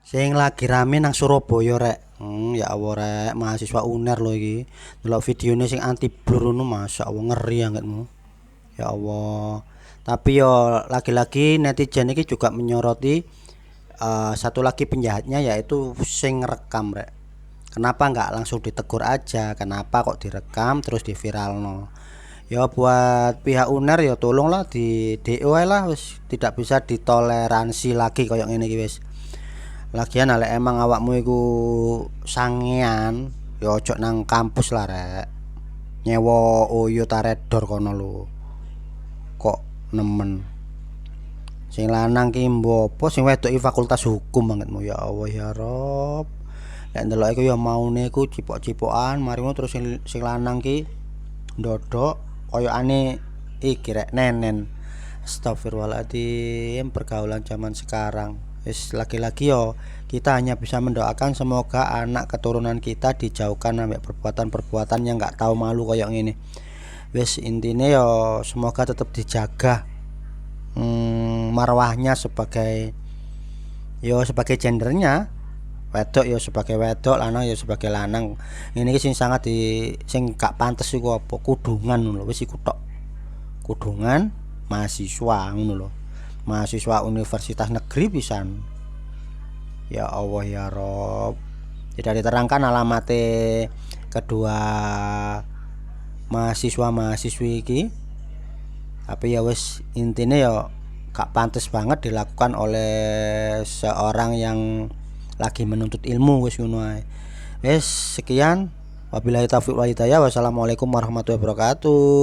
Sing lagi rame nang Surabaya rek. Ya Allah rek, mahasiswa UNER lho iki. Delok videone sing anti blur ngono, masyaallah ngeri angetmu. Ya Allah. Tapi yo lagi-lagi netizen iki juga menyoroti satu lagi penjahatnya yaitu sing ngerekam rek. Kenapa nggak langsung ditegur aja? Kenapa kok direkam terus diviralno? Ya buat pihak UNER ya tolonglah di DO ae lah wis tidak bisa ditoleransi lagi koyo ngene iki wis. Lagian lek emang awakmu iku sangean, ya ojo nang kampus lah rek. Nyewa Oyo ta Redor kono lho. Kok nemen. Sing lanang ki mbopo, sing wedok iki fakultas hukum bangetmu ya Allah ya Rob. Lek ndelok iku ya maune iku cipok-cipokan, mari ngono terus sing lanang ki ndodok koyokane iki rek nenen. Astagfirullahaladzim, pergaulan zaman sekarang. Lagi-lagi yo kita hanya bisa mendoakan semoga anak keturunan kita dijauhkan sampai perbuatan-perbuatan yang nggak tahu malu kayak gini. Wis intine yo semoga tetap dijaga marwahnya sebagai gendernya, wedok yo sebagai wedok, lanang yo sebagai lanang. Ini sing sangat sing gak pantes iku apa kudungan lho, wis iku tok. Kudungan mahasiswa ngono lho. Mahasiswa universitas negeri pisan. Ya Allah ya Rob. Tidak diterangkan alamate kedua mahasiswa-mahasiswi iki. Tapi ya wis intine ya gak pantas banget dilakukan oleh seorang yang lagi menuntut ilmu wis ngono ae. Wis sekian. Wabillahi taufiq wal hidayah. Wassalamualaikum warahmatullahi wabarakatuh.